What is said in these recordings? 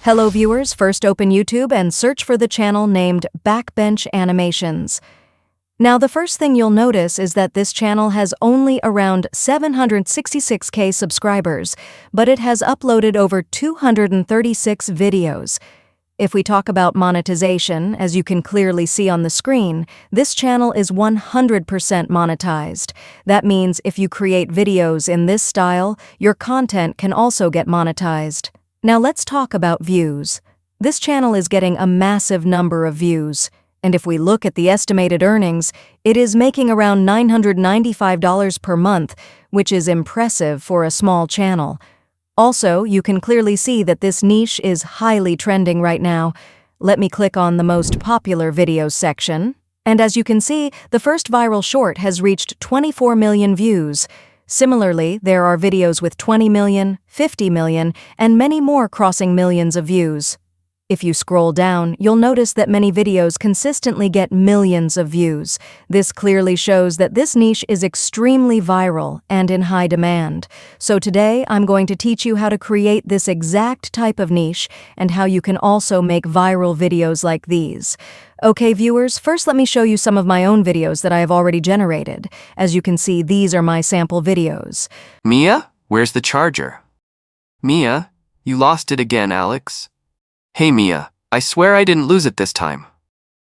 Hello viewers, first open YouTube and search for the channel named Backbench Animations. Now the first thing you'll notice is that this channel has only around 766k subscribers, but it has uploaded over 236 videos. If we talk about monetization, as you can clearly see on the screen, this channel is 100% monetized. That means if you create videos in this style, your content can also get monetized. Now let's talk about views. This channel is getting a massive number of views, and if we look at the estimated earnings, it is making around $995 per month, which is impressive for a small channel. Also, you can clearly see that this niche is highly trending right now. Let me click on the most popular videos section, and as you can see, the first viral short has reached 24 million views. Similarly, there are videos with 20 million, 50 million, and many more crossing millions of views. If you scroll down, you'll notice that many videos consistently get millions of views. This clearly shows that this niche is extremely viral and in high demand. So today, I'm going to teach you how to create this exact type of niche and how you can also make viral videos like these. Okay, viewers, first let me show you some of my own videos that I have already generated. As you can see, these are my sample videos. Mia, where's the charger? Mia, you lost it again, Alex. Hey Mia, I swear I didn't lose it this time.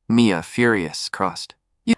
Mia, furious, crossed.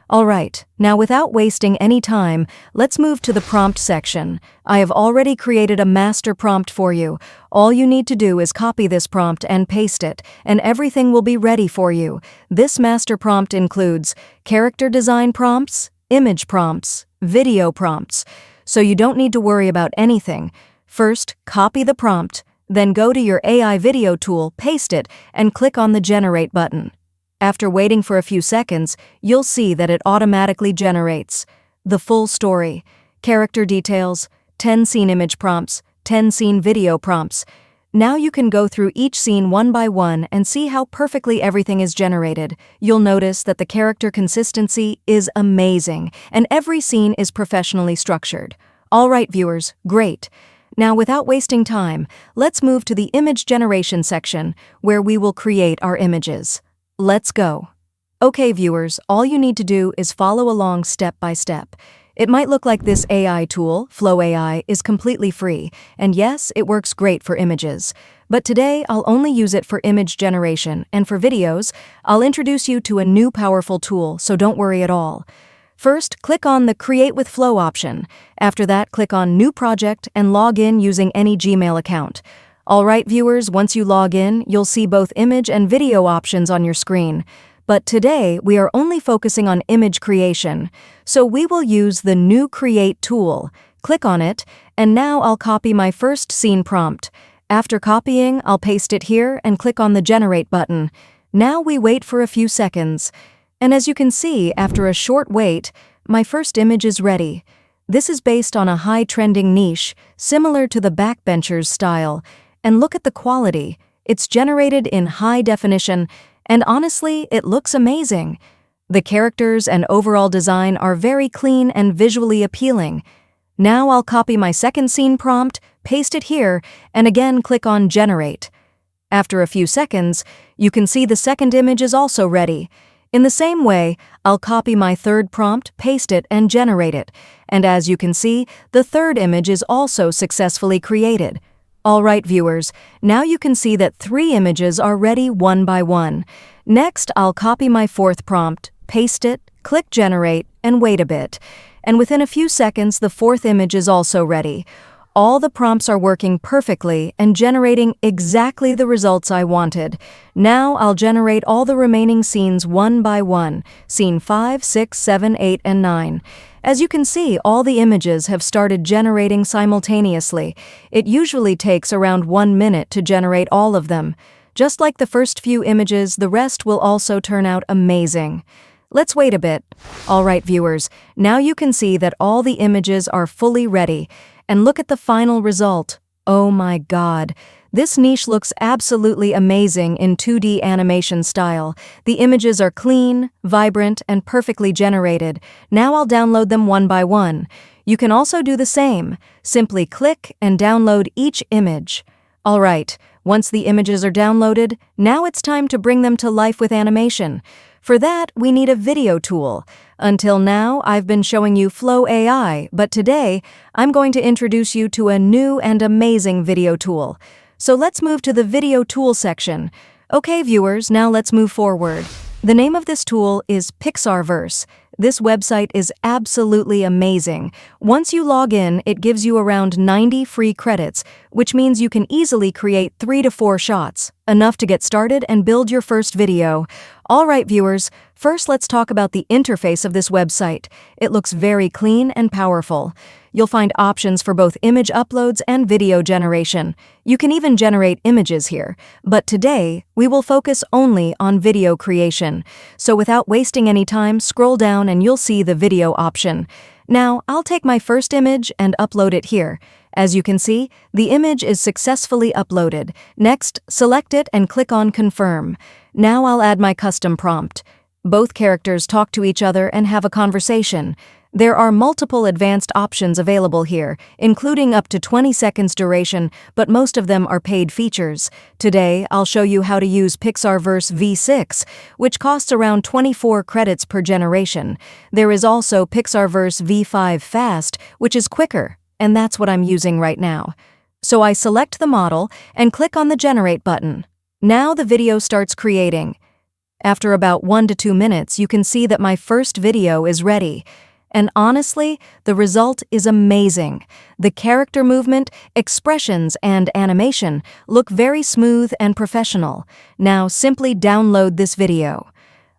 Alright, now without wasting any time, let's move to the prompt section. I have already created a master prompt for you. All you need to do is copy this prompt and paste it, and everything will be ready for you. This master prompt includes character design prompts, image prompts, video prompts, so you don't need to worry about anything. First, copy the prompt, then go to your AI video tool, paste it, and click on the Generate button. After waiting for a few seconds, you'll see that it automatically generates the full story, character details, 10 scene image prompts, 10 scene video prompts. Now you can go through each scene one by one and see how perfectly everything is generated. You'll notice that the character consistency is amazing, and every scene is professionally structured. All right, viewers, great. Now, without wasting time, let's move to the image generation section, where we will create our images. Let's go. Okay, viewers, all you need to do is follow along step by step. It might look like this AI tool, Flow AI, is completely free, and yes, it works great for images. But today, I'll only use it for image generation, and for videos, I'll introduce you to a new powerful tool, so don't worry at all. First, click on the Create with Flow option. After that, click on New Project and log in using any Gmail account. Alright, viewers, once you log in, you'll see both image and video options on your screen. But today, we are only focusing on image creation, so we will use the New Create tool. Click on it, and now I'll copy my first scene prompt. After copying, I'll paste it here and click on the Generate button. Now we wait for a few seconds. And as you can see, after a short wait, my first image is ready. This is based on a high-trending niche, similar to the Backbenchers style. And look at the quality. It's generated in high definition, and honestly, it looks amazing. The characters and overall design are very clean and visually appealing. Now I'll copy my second scene prompt, paste it here, and again click on Generate. After a few seconds, you can see the second image is also ready. In the same way, I'll copy my third prompt, paste it, and generate it. And as you can see, the third image is also successfully created. Alright, viewers, now you can see that 3 images are ready one by one. Next, I'll copy my fourth prompt, paste it, click Generate, and wait a bit. And within a few seconds, the fourth image is also ready. All the prompts are working perfectly and generating exactly the results I wanted. Now I'll generate all the remaining scenes one by one, scene 5, 6, 7, 8, and 9. As you can see, all the images have started generating simultaneously. It usually takes around 1 minute to generate all of them. Just like the first few images, the rest will also turn out amazing. Let's wait a bit. Alright, viewers, now you can see that all the images are fully ready. And look at the final result. Oh my god. This niche looks absolutely amazing in 2D animation style. The images are clean, vibrant, and perfectly generated. Now I'll download them one by one. You can also do the same. Simply click and download each image. Alright, Once the images are downloaded, now it's time to bring them to life with animation. For that, we need a video tool. Until now, I've been showing you Flow AI, but today, I'm going to introduce you to a new and amazing video tool. So let's move to the video tool section. Okay, viewers, now let's move forward. The name of this tool is Pixarverse. This website is absolutely amazing. Once you log in, it gives you around 90 free credits, which means you can easily create 3 to 4 shots, enough to get started and build your first video. All right, viewers, first let's talk about the interface of this website. It looks very clean and powerful. You'll find options for both image uploads and video generation. You can even generate images here, but today we will focus only on video creation. So without wasting any time, scroll down and you'll see the video option. Now, I'll take my first image and upload it here. As you can see, the image is successfully uploaded. Next, select it and click on Confirm. Now I'll add my custom prompt. Both characters talk to each other and have a conversation. There are multiple advanced options available here, including up to 20 seconds duration, but most of them are paid features. Today, I'll show you how to use Pixarverse V6, which costs around 24 credits per generation. There is also Pixarverse V5 Fast, which is quicker, and that's what I'm using right now. So I select the model and click on the Generate button. Now the video starts creating. After about 1 to 2 minutes, you can see that my first video is ready. And honestly, the result is amazing. The character movement, expressions, and animation look very smooth and professional. Now simply download this video.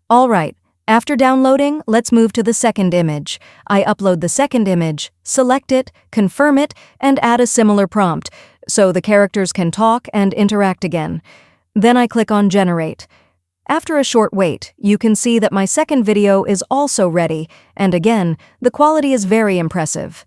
All right, after downloading, let's move to the second image. I upload the second image, select it, confirm it, and add a similar prompt, so the characters can talk and interact again. Then I click on Generate. After a short wait, you can see that my second video is also ready, and again, the quality is very impressive.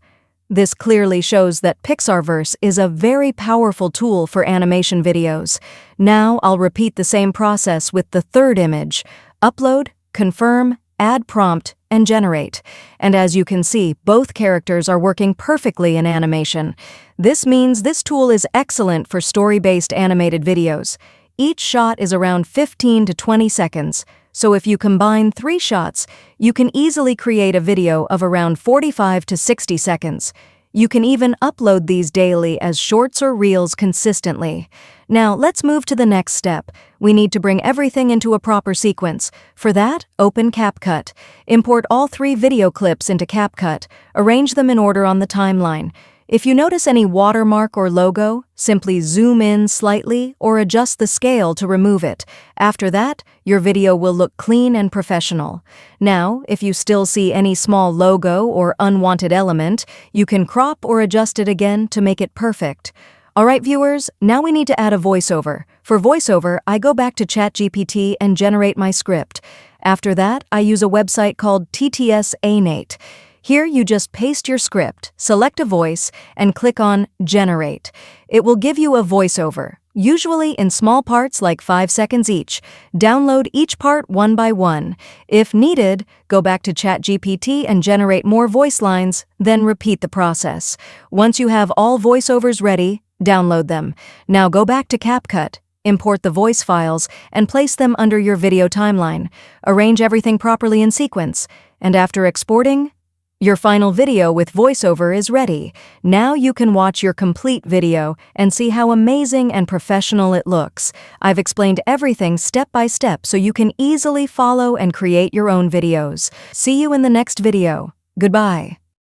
This clearly shows that Pixarverse is a very powerful tool for animation videos. Now I'll repeat the same process with the third image. Upload, confirm, add prompt, and generate. And as you can see, both characters are working perfectly in animation. This means this tool is excellent for story-based animated videos. Each shot is around 15 to 20 seconds, so if you combine 3 shots, you can easily create a video of around 45 to 60 seconds. You can even upload these daily as shorts or reels consistently. Now, let's move to the next step. We need to bring everything into a proper sequence. For that, open CapCut. Import all 3 video clips into CapCut. Arrange them in order on the timeline. If you notice any watermark or logo, simply zoom in slightly or adjust the scale to remove it. After that, your video will look clean and professional. Now, if you still see any small logo or unwanted element, you can crop or adjust it again to make it perfect. Alright viewers, now we need to add a voiceover. For voiceover, I go back to ChatGPT and generate my script. After that, I use a website called TTS Anate. Here you just paste your script, select a voice, and click on Generate. It will give you a voiceover, usually in small parts like 5 seconds each. Download each part one by one. If needed, go back to ChatGPT and generate more voice lines, then repeat the process. Once you have all voiceovers ready, download them. Now go back to CapCut. Import the voice files and place them under your video timeline. Arrange everything properly in sequence, and after exporting, your final video with voiceover is ready. Now you can watch your complete video and see how amazing and professional it looks. I've explained everything step by step so you can easily follow and create your own videos. See you in the next video. Goodbye.